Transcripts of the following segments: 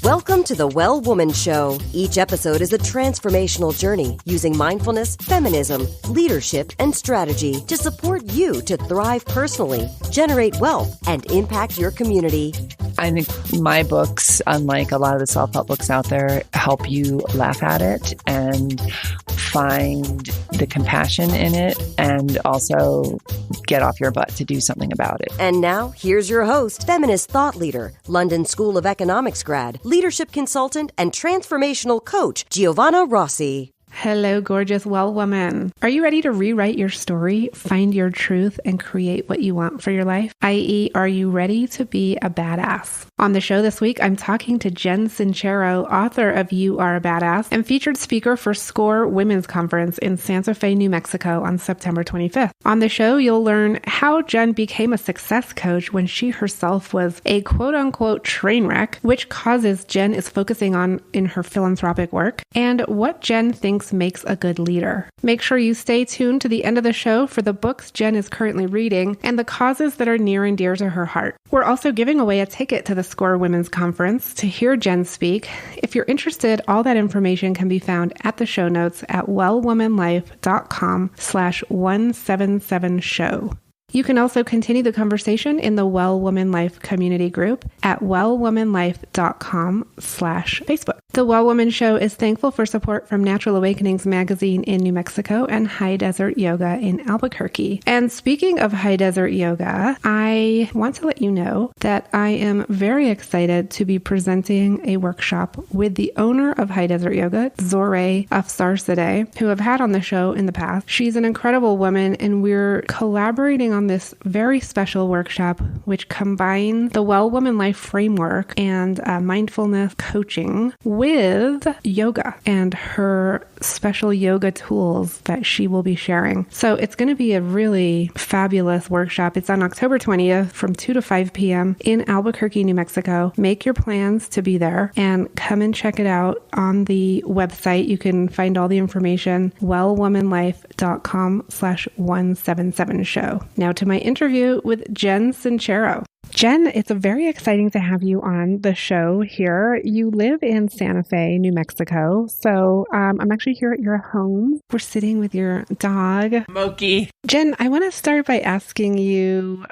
Welcome to the Well Woman Show. Each episode is a transformational journey using mindfulness, feminism, leadership, and strategy to support you to thrive personally, generate wealth, and impact your community. I think my books, unlike a lot of the self-help books out there, help you laugh at it and find the compassion in it and also get off your butt to do something about it. And now, here's your host, feminist thought leader, London School of Economics grad, leadership consultant, and transformational coach, Giovanna Rossi. Hello, gorgeous well woman. Are you ready to rewrite your story, find your truth, and create what you want for your life? i.e., are you ready to be a badass? On the show this week, I'm talking to Jen Sincero, author of You Are a Badass, and featured speaker for SCORE Women's Conference in Santa Fe, New Mexico on September 25th. On the show, you'll learn how Jen became a success coach when she herself was a quote-unquote train wreck, which causes Jen is focusing on in her philanthropic work, and what Jen thinks makes a good leader. Make sure you stay tuned to the end of the show for the books Jen is currently reading and the causes that are near and dear to her heart. We're also giving away a ticket to the SCORE Women's Conference to hear Jen speak. If you're interested, all that information can be found at the show notes at wellwomanlife.com/177show. You can also continue the conversation in the Well Woman Life community group at wellwomanlife.com/Facebook. The Well Woman Show is thankful for support from Natural Awakenings magazine in New Mexico and High Desert Yoga in Albuquerque. And speaking of High Desert Yoga, I want to let you know that I am very excited to be presenting a workshop with the owner of High Desert Yoga, Zoreh Afsarsadeh, who I've had on the show in the past. She's an incredible woman, and we're collaborating on this very special workshop, which combines the Well Woman Life framework and mindfulness coaching with yoga and her special yoga tools that she will be sharing. So it's going to be a really fabulous workshop. It's on October 20th from 2 to 5 p.m. in Albuquerque, New Mexico. Make your plans to be there and come and check it out on the website. You can find all the information, wellwomanlife.com/177show. Now to my interview with Jen Sincero. Jen, it's very exciting to have you on the show here. You live in Santa Fe, New Mexico. So I'm actually here at your home. We're sitting with your dog, Moki. Jen, I want to start by asking you,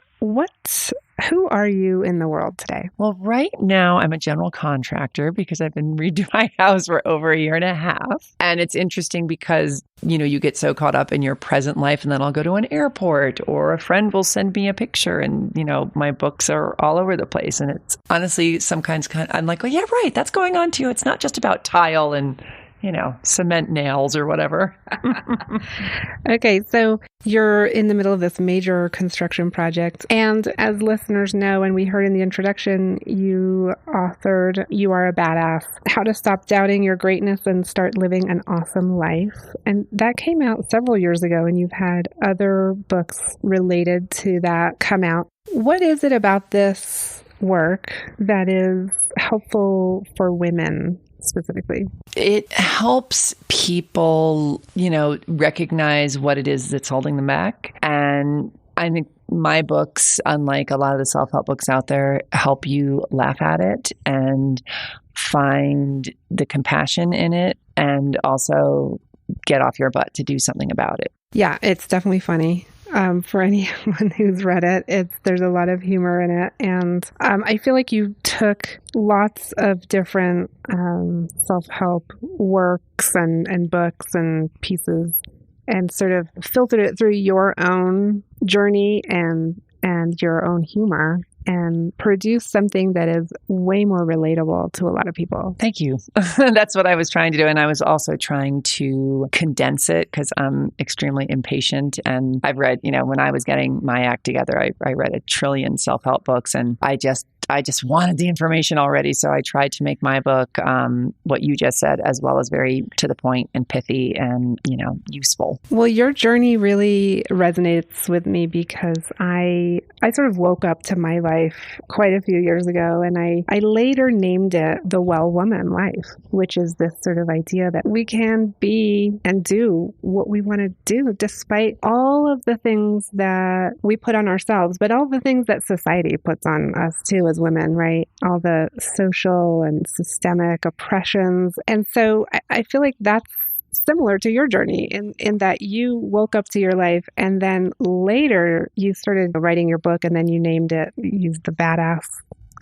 who are you in the world today? Well, right now I'm a general contractor because I've been redoing my house for over a year and a half. And it's interesting because, you get so caught up in your present life, and then I'll go to an airport or a friend will send me a picture and, my books are all over the place. And it's honestly I'm like, oh yeah, right. That's going on too. It's not just about tile and cement nails or whatever. Okay, so you're in the middle of this major construction project. And as listeners know, and we heard in the introduction, you authored You Are a Badass, How to Stop Doubting Your Greatness and Start Living an Awesome Life. And that came out several years ago, and you've had other books related to that come out. What is it about this work that is helpful for women specifically? It helps people, recognize what it is that's holding them back. And I think my books, unlike a lot of the self-help books out there, help you laugh at it and find the compassion in it and also get off your butt to do something about it. Yeah, it's definitely funny. For anyone who's read it, there's a lot of humor in it. And I feel like you took lots of different self-help works and books and pieces and sort of filtered it through your own journey and your own humor and produce something that is way more relatable to a lot of people. Thank you. That's what I was trying to do. And I was also trying to condense it because I'm extremely impatient. And I've read, when I was getting my act together, I read 1 trillion self-help books, and I just wanted the information already. So I tried to make my book what you just said, as well as very to the point and pithy and, useful. Well, your journey really resonates with me because I sort of woke up to my life quite a few years ago, and I later named it the Well Woman Life, which is this sort of idea that we can be and do what we want to do despite all of the things that we put on ourselves, but all the things that society puts on us too as as women, right? All the social and systemic oppressions. And so I feel like that's similar to your journey in that you woke up to your life and then later you started writing your book and then you named it, you used the badass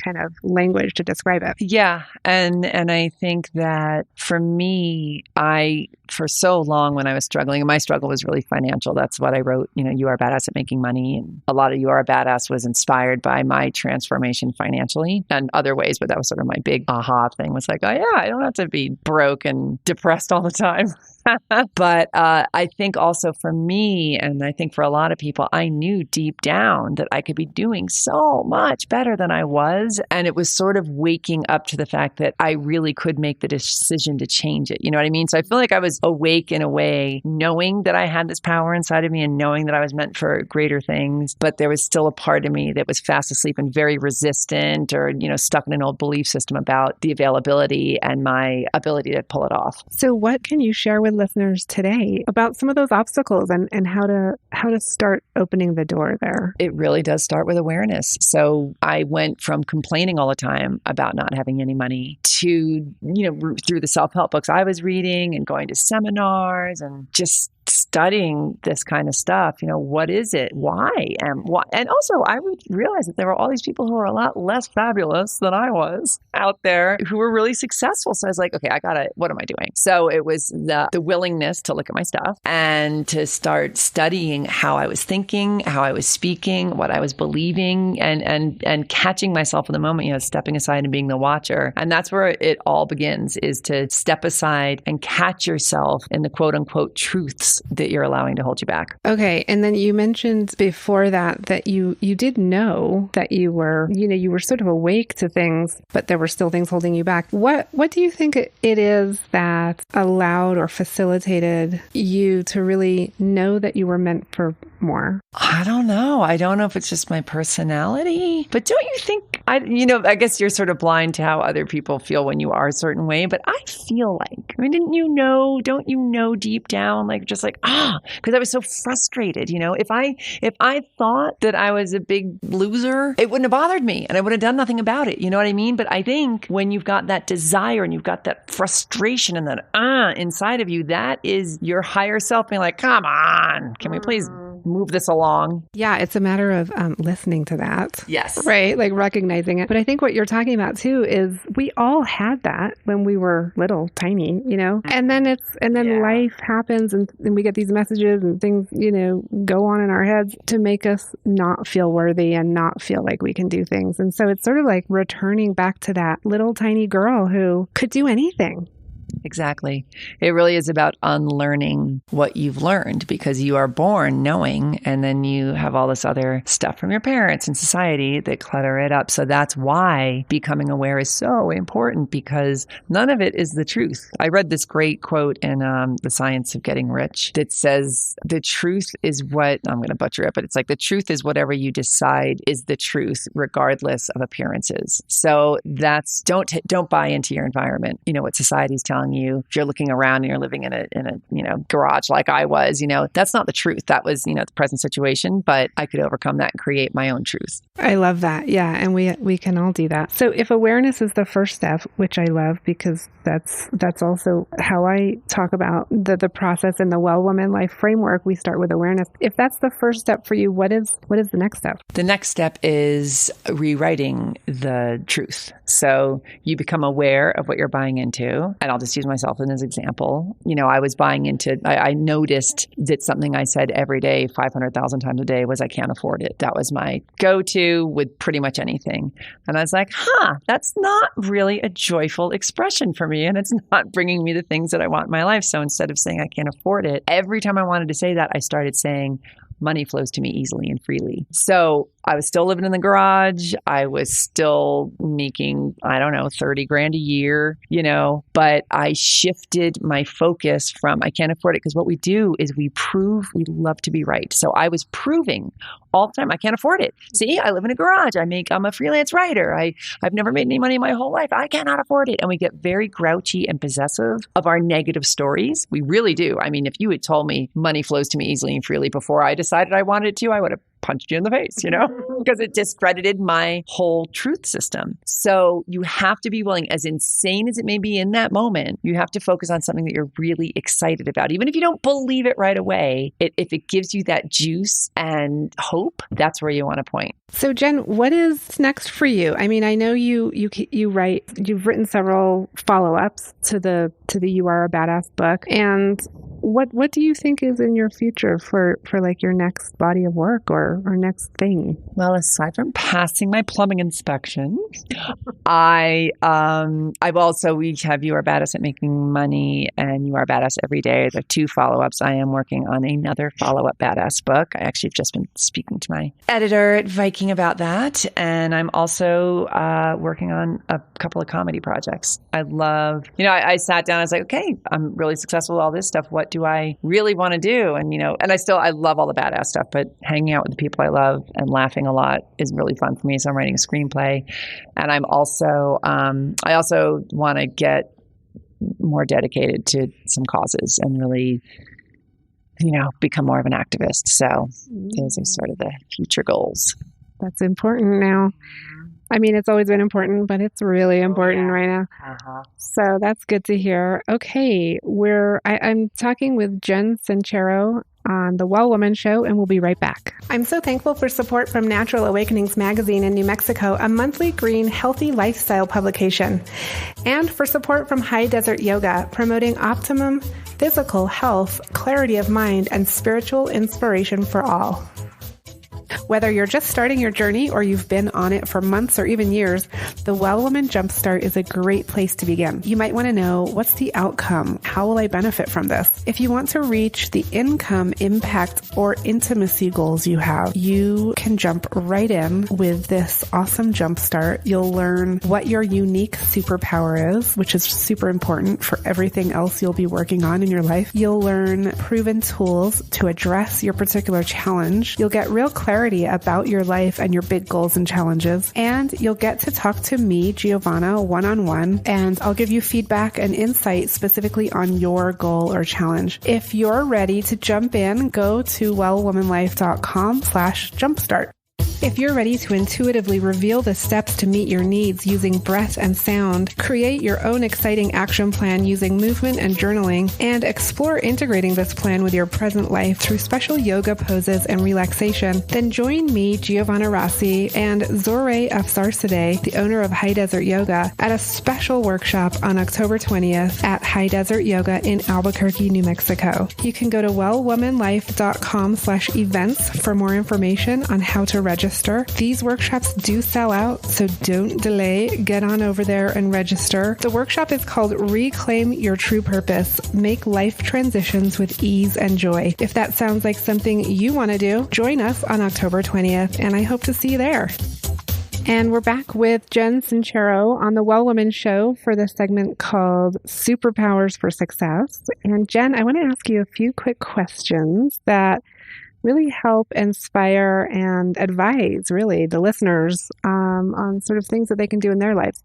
kind of language to describe it. Yeah. And I think that for me, for so long when I was struggling, and my struggle was really financial. That's what I wrote, You Are Badass at Making Money. And a lot of You Are Badass was inspired by my transformation financially and other ways. But that was sort of my big aha thing, was like, oh yeah, I don't have to be broke and depressed all the time. But I think also for me, and I think for a lot of people, I knew deep down that I could be doing so much better than I was. And it was sort of waking up to the fact that I really could make the decision to change it. You know what I mean? So I feel like I was awake in a way, knowing that I had this power inside of me and knowing that I was meant for greater things. But there was still a part of me that was fast asleep and very resistant or, stuck in an old belief system about the availability and my ability to pull it off. So what can you share with listeners today about some of those obstacles and how to start opening the door there? It really does start with awareness. So I went from complaining all the time about not having any money to, through the self-help books I was reading and going to seminars and just studying this kind of stuff, what is it? Why? And also I would realize that there were all these people who were a lot less fabulous than I was out there who were really successful. So I was like, okay, what am I doing? So it was the willingness to look at my stuff and to start studying how I was thinking, how I was speaking, what I was believing, and catching myself in the moment, stepping aside and being the watcher. And that's where it all begins, is to step aside and catch yourself in the quote unquote truths that you're allowing to hold you back. Okay. And then you mentioned before that you did know that you were sort of awake to things, but there were still things holding you back. What do you think it is that allowed or facilitated you to really know that you were meant for more? I don't know. I don't know if it's just my personality, but don't you think, I guess you're sort of blind to how other people feel when you are a certain way, but I feel like, don't you know deep down, because I was so frustrated, if I thought that I was a big loser, it wouldn't have bothered me and I would have done nothing about it. You know what I mean? But I think when you've got that desire and you've got that frustration and that inside of you, that is your higher self being like, come on, can we please move this along? Yeah, it's a matter of listening to that. Yes. Right? Like recognizing it. But I think what you're talking about too is we all had that when we were little, tiny, and then life happens and we get these messages and things, go on in our heads to make us not feel worthy and not feel like we can do things. And so it's sort of like returning back to that little tiny girl who could do anything. Exactly. It really is about unlearning what you've learned, because you are born knowing, and then you have all this other stuff from your parents and society that clutter it up. So that's why becoming aware is so important, because none of it is the truth. I read this great quote in The Science of Getting Rich that says, the truth is what, I'm going to butcher it, but it's like, the truth is whatever you decide is the truth, regardless of appearances. So that's, don't buy into your environment. What society's telling you. If you're looking around and you're living in a garage like I was, that's not the truth. That was, the present situation, but I could overcome that and create my own truth. I love that. Yeah. And we can all do that. So if awareness is the first step, which I love, because that's also how I talk about the process in the Well Woman Life framework. We start with awareness. If that's the first step for you, what is the next step? The next step is rewriting the truth. So you become aware of what you're buying into. And I'll just use myself as an example. I was buying into, I noticed that something I said every day, 500,000 times a day, was I can't afford it. That was my go-to with pretty much anything. And I was like, that's not really a joyful expression for me. And it's not bringing me the things that I want in my life. So instead of saying I can't afford it, every time I wanted to say that, I started saying, money flows to me easily and freely. So I was still living in the garage. I was still making, 30 grand a year, but I shifted my focus from I can't afford it, because what we do is we prove we love to be right. So I was proving all the time, I can't afford it. See, I live in a garage. I'm a freelance writer. I've never made any money in my whole life. I cannot afford it. And we get very grouchy and possessive of our negative stories. We really do. If you had told me money flows to me easily and freely before I decided I wanted it to, I would have punched you in the face, because it discredited my whole truth system. So you have to be willing, as insane as it may be in that moment, you have to focus on something that you're really excited about. Even if you don't believe it right away, if it gives you that juice and hope, that's where you want to point. So Jen, what is next for you? I mean, I know you've written several follow-ups to the You Are a Badass book. And what do you think is in your future for like your next body of work or next thing? Well, aside from passing my plumbing inspection, we have You Are Badass at Making Money and You Are Badass Every Day. There are 2 follow-ups. I am working on another follow-up badass book. I actually have just been speaking to my editor at Viking about that. And I'm also working on a couple of comedy projects. I love, I sat down, I was like, okay, I'm really successful with all this stuff. What do I really want to do? And, I love all the badass stuff, but hanging out with the people I love and laughing a lot is really fun for me. So I'm writing a screenplay. And I'm also, I also want to get more dedicated to some causes and really, become more of an activist. So those are sort of the future goals. That's important now. I mean, it's always been important, but it's really important right now. Uh-huh. So that's good to hear. Okay, I'm talking with Jen Sincero on the Well Woman Show, and we'll be right back. I'm so thankful for support from Natural Awakenings magazine in New Mexico, a monthly green, healthy lifestyle publication, and for support from High Desert Yoga, promoting optimum physical health, clarity of mind, and spiritual inspiration for all. Whether you're just starting your journey or you've been on it for months or even years, the Well Woman Jumpstart is a great place to begin. You might want to know, what's the outcome? How will I benefit from this? If you want to reach the income, impact, or intimacy goals you have, you can jump right in with this awesome Jumpstart. You'll learn what your unique superpower is, which is super important for everything else you'll be working on in your life. You'll learn proven tools to address your particular challenge. You'll get real clarity about your life and your big goals and challenges. And you'll get to talk to me, Giovanna, one-on-one, and I'll give you feedback and insight specifically on your goal or challenge. If you're ready to jump in, go to wellwomanlife.com/jumpstart. If you're ready to intuitively reveal the steps to meet your needs using breath and sound, create your own exciting action plan using movement and journaling, and explore integrating this plan with your present life through special yoga poses and relaxation, then join me, Giovanna Rossi, and Zoreh Afsarsadeh, the owner of High Desert Yoga, at a special workshop on October 20th at High Desert Yoga in Albuquerque, New Mexico. You can go to wellwomanlife.com/events for more information on how to register. These workshops do sell out, so don't delay. Get on over there and register. The workshop is called Reclaim Your True Purpose. Make life transitions with ease and joy. If that sounds like something you want to do, join us on October 20th, and I hope to see you there. And we're back with Jen Sincero on the Well Woman Show for the segment called Superpowers for Success. And Jen, I want to ask you a few quick questions that really help inspire and advise, really, the listeners on sort of things that they can do in their lives.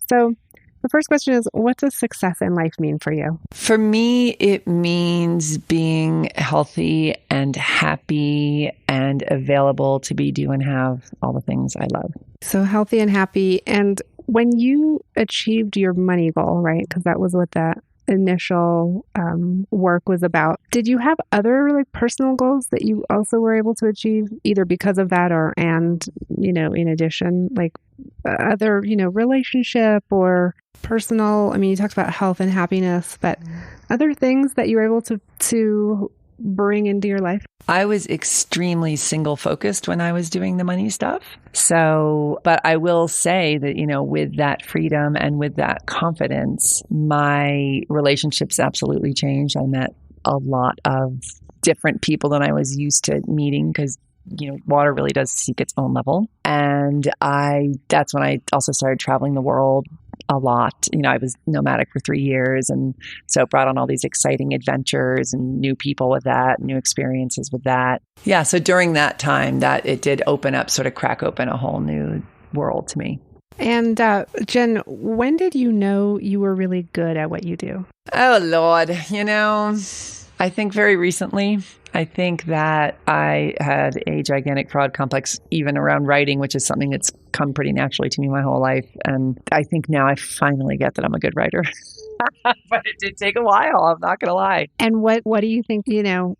So the first question is, what does success in life mean for you? For me, it means being healthy and happy and available to be, do, and have all the things I love. So healthy and happy. And when you achieved your money goal, right? Because that was what that initial work was about. Did you have other personal goals that you also were able to achieve either because of that in addition, other, relationship or personal? I mean, you talked about health and happiness, but other things that you were able to bring into your life? I was extremely single focused when I was doing the money stuff. So, but I will say that, with that freedom and with that confidence, my relationships absolutely changed. I met a lot of different people than I was used to meeting because water really does seek its own level. And that's when I also started traveling the world a lot. I was nomadic for 3 years, and so brought on all these exciting adventures and new people with that, new experiences with that. Yeah. So during that time, that it did crack open a whole new world to me. And Jen, when did you know you were really good at what you do? Oh, Lord. I think very recently. I think that I had a gigantic fraud complex even around writing, which is something that's come pretty naturally to me my whole life. And I think now I finally get that I'm a good writer. But it did take a while. I'm not going to lie. And what do you think,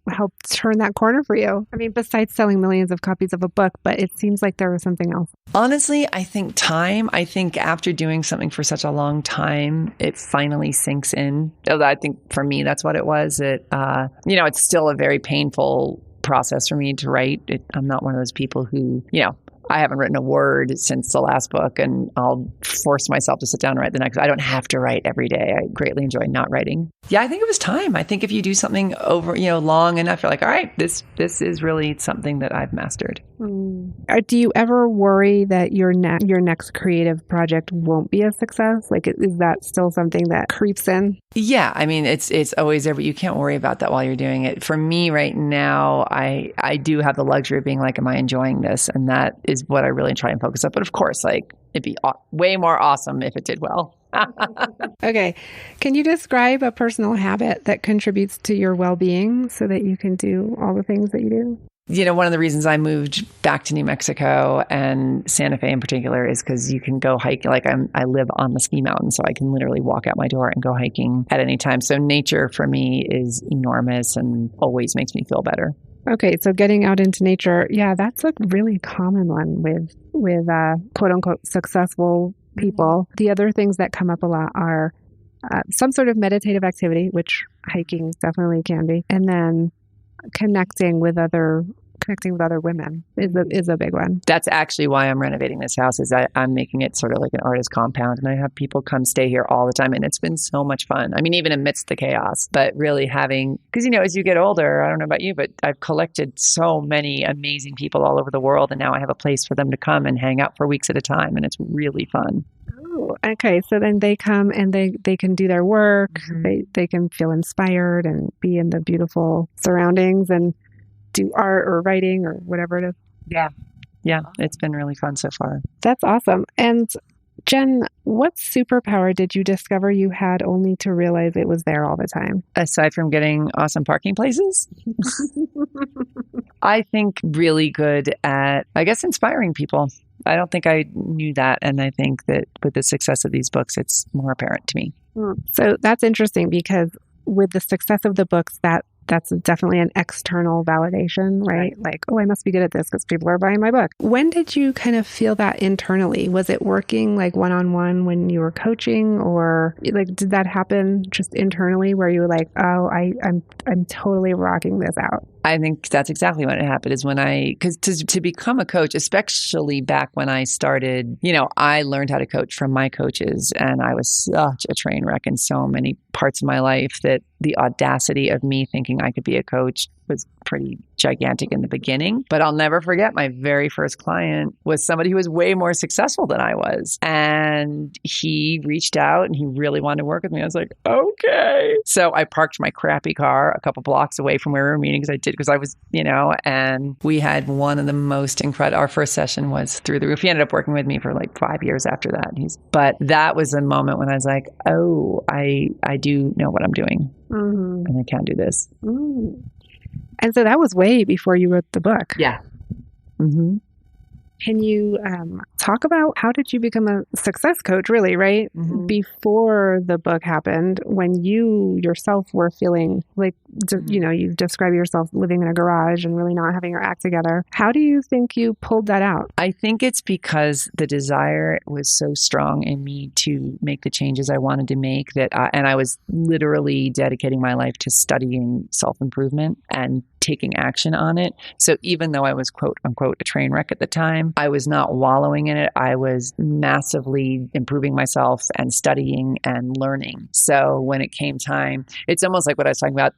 helped turn that corner for you? I mean, besides selling millions of copies of a book, but it seems like there was something else. Honestly, I think time. I think after doing something for such a long time, it finally sinks in. I think for me, that's what it was. It's still a very painful process for me to write. I'm not one of those people who, I haven't written a word since the last book, and I'll force myself to sit down and write the next. I don't have to write every day. I greatly enjoy not writing. Yeah, I think it was time. I think if you do something over, long enough, you're like, all right, this is really something that I've mastered. Do you ever worry that your next creative project won't be a success? Like, is that still something that creeps in? Yeah, I mean, it's always there, but you can't worry about that while you're doing it. For me right now, I do have the luxury of being like, am I enjoying this? And that is what I really try and focus on. But of course, like, it'd be way more awesome if it did well. Okay. Can you describe a personal habit that contributes to your well-being so that you can do all the things that you do? One of the reasons I moved back to New Mexico and Santa Fe in particular is because you can go hike. Like I live on the ski mountain, so I can literally walk out my door and go hiking at any time. So nature for me is enormous and always makes me feel better. Okay, so getting out into nature, yeah, that's a really common one with quote unquote successful people. The other things that come up a lot are some sort of meditative activity, which hiking definitely can be, and then connecting with other women is a big one. That's actually why I'm renovating this house. Is I'm making it sort of like an artist compound, and I have people come stay here all the time, and it's been so much fun. I mean, even amidst the chaos, but really because as you get older, I don't know about you, but I've collected so many amazing people all over the world, and now I have a place for them to come and hang out for weeks at a time, and it's really fun. Oh, okay. So then they come and they can do their work. Mm-hmm. They can feel inspired and be in the beautiful surroundings and do art or writing or whatever it is. Yeah. It's been really fun so far. That's awesome. And Jen, what superpower did you discover you had only to realize it was there all the time? Aside from getting awesome parking places, I think really good at, inspiring people. I don't think I knew that. And I think that with the success of these books, it's more apparent to me. So that's interesting because with the success of the books, that's definitely an external validation, right? Like, oh, I must be good at this because people are buying my book. When did you kind of feel that internally? Was it working like one-on-one when you were coaching, or like did that happen just internally where you were like, oh, I'm totally rocking this out? I think that's exactly what happened is because to become a coach, especially back when I started, I learned how to coach from my coaches, and I was such a train wreck in so many parts of my life that the audacity of me thinking I could be a coach was pretty gigantic in the beginning. But I'll never forget my very first client was somebody who was way more successful than I was. And he reached out and he really wanted to work with me. I was like, okay. So I parked my crappy car a couple blocks away from where we were meeting because I was, and we had one of the most incredible, our first session was through the roof. He ended up working with me for like 5 years after that. But that was a moment when I was like, oh, I do know what I'm doing. Mm-hmm. And I can do this. Mm. And so that was way before you wrote the book. Yeah. Mm-hmm. Can you talk about how did you become a success coach, really, right? Mm-hmm. Before the book happened, when you yourself were feeling like, you describe yourself living in a garage and really not having your act together. How do you think you pulled that out? I think it's because the desire was so strong in me to make the changes I wanted to make and I was literally dedicating my life to studying self-improvement and taking action on it. So even though I was quote unquote a train wreck at the time, I was not wallowing in it. I was massively improving myself and studying and learning. So when it came time, it's almost like what I was talking about,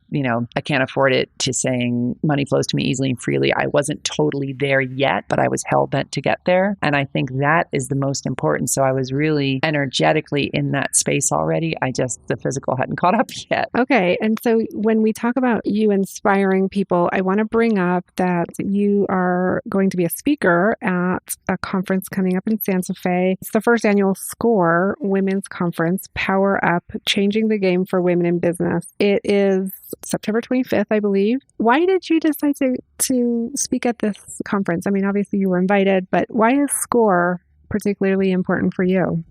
I can't afford it, to saying money flows to me easily and freely. I wasn't totally there yet, but I was hell bent to get there. And I think that is the most important. So I was really energetically in that space already. The physical hadn't caught up yet. Okay. And so when we talk about you inspiring people, I want to bring up that you are going to be a speaker at a conference coming up in Santa Fe. It's the first annual SCORE Women's Conference, Power Up, Changing the Game for Women in Business. It is September 25th, I believe. Why did you decide to speak at this conference? I mean, obviously you were invited, but why is SCORE particularly important for you?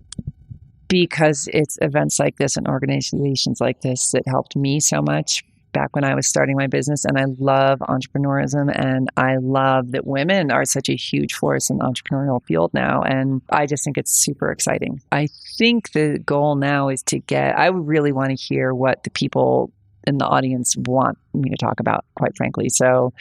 Because it's events like this and organizations like this that helped me so much back when I was starting my business. And I love entrepreneurism, and I love that women are such a huge force in the entrepreneurial field now. And I just think it's super exciting. I think the goal now is I would really want to hear what the people in the audience want me to talk about, quite frankly. So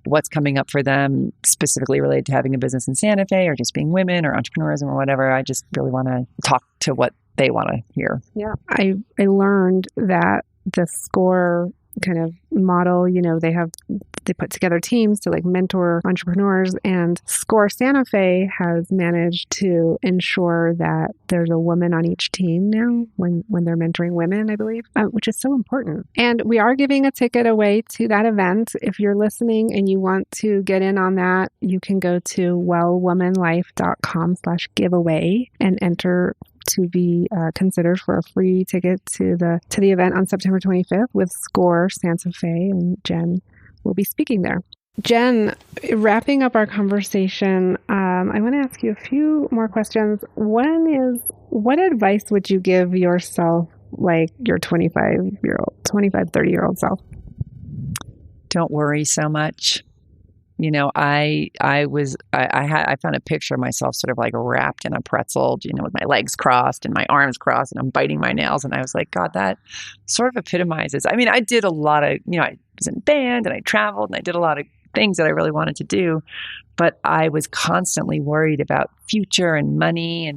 what's coming up for them specifically related to having a business in Santa Fe or just being women or entrepreneurism or whatever. I just really want to talk to what they want to hear. Yeah. I learned that the SCORE kind of model, they put together teams to like mentor entrepreneurs, and SCORE Santa Fe has managed to ensure that there's a woman on each team now when they're mentoring women, I believe, which is so important. And we are giving a ticket away to that event. If you're listening and you want to get in on that, you can go to well.Womanlife.com/giveaway and enter to be considered for a free ticket to the event on September 25th with SCORE Santa Fe, and Jen will be speaking there. Jen, wrapping up our conversation, I want to ask you a few more questions. One is, what advice would you give yourself, like your 30-year-old self? Don't worry so much. I found a picture of myself sort of like wrapped in a pretzel, with my legs crossed and my arms crossed, and I'm biting my nails. And I was like, God, that sort of epitomizes. I mean, I did a lot of, I was in band and I traveled and I did a lot of things that I really wanted to do, but I was constantly worried about future and money.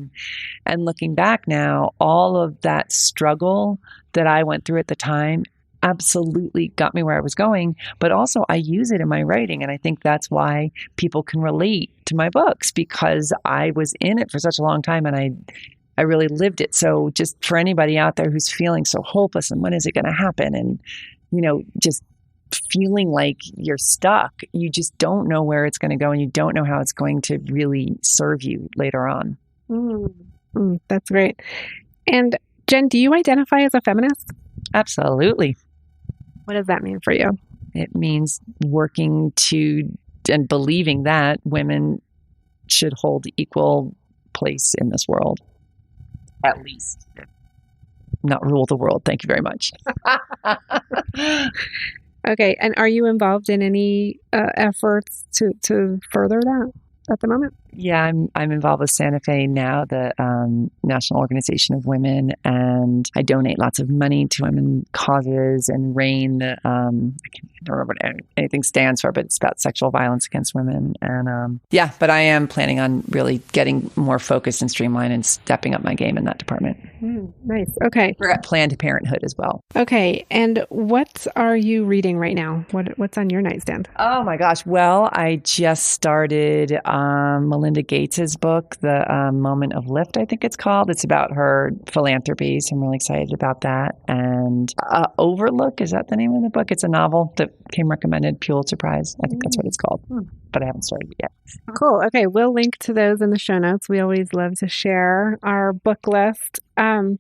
And looking back now, all of that struggle that I went through at the time absolutely got me where I was going, but also I use it in my writing. And I think that's why people can relate to my books, because I was in it for such a long time and I really lived it. So just for anybody out there who's feeling so hopeless and when is it going to happen? And, just feeling like you're stuck, you just don't know where it's going to go and you don't know how it's going to really serve you later on. That's great. And Jen, do you identify as a feminist? Absolutely. What does that mean for you? It means working to and believing that women should hold equal place in this world, at least. Not rule the world. Thank you very much. Okay. And are you involved in any efforts to further that at the moment? Yeah, I'm involved with Santa Fe now, the National Organization of Women, and I donate lots of money to women causes. And RAIN, I can't remember what anything stands for, but it's about sexual violence against women. And but I am planning on really getting more focused and streamlined and stepping up my game in that department. Nice. Okay. We're at Planned Parenthood as well. Okay. And what are you reading right now? What's on your nightstand? Oh my gosh. Well, I just started Melinda Gates's book, The Moment of Lift, I think it's called. It's about her philanthropy, so I'm really excited about that. And Overlook, is that the name of the book? It's a novel that came recommended, Pulitzer Prize. I think that's what it's called, but I haven't started it yet. Cool. Okay, we'll link to those in the show notes. We always love to share our book list. And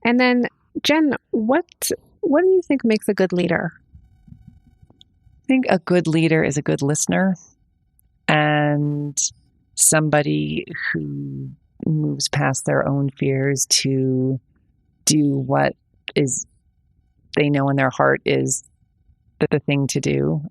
then, Jen, what do you think makes a good leader? I think a good leader is a good listener and somebody who moves past their own fears to do what is they know in their heart is the thing to do.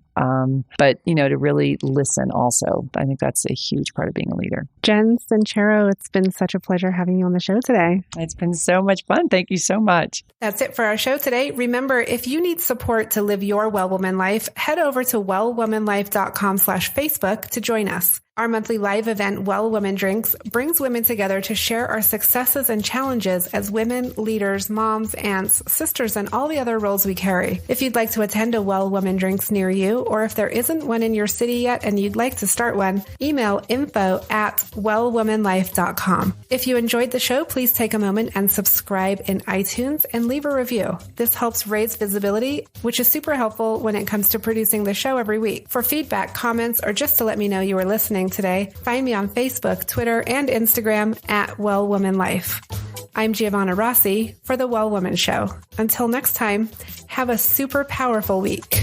But, to really listen also. I think that's a huge part of being a leader. Jen Sincero, it's been such a pleasure having you on the show today. It's been so much fun. Thank you so much. That's it for our show today. Remember, if you need support to live your Well Woman life, head over to wellwomanlife.com/Facebook to join us. Our monthly live event, Well Woman Drinks, brings women together to share our successes and challenges as women, leaders, moms, aunts, sisters, and all the other roles we carry. If you'd like to attend a Well Woman Drinks near you or if there isn't one in your city yet and you'd like to start one, email info@wellwomanlife.com. If you enjoyed the show, please take a moment and subscribe in iTunes and leave a review. This helps raise visibility, which is super helpful when it comes to producing the show every week. For feedback, comments, or just to let me know you were listening today, find me on Facebook, Twitter, and Instagram @wellwomanlife. I'm Giovanna Rossi for The Well Woman Show. Until next time, have a super powerful week.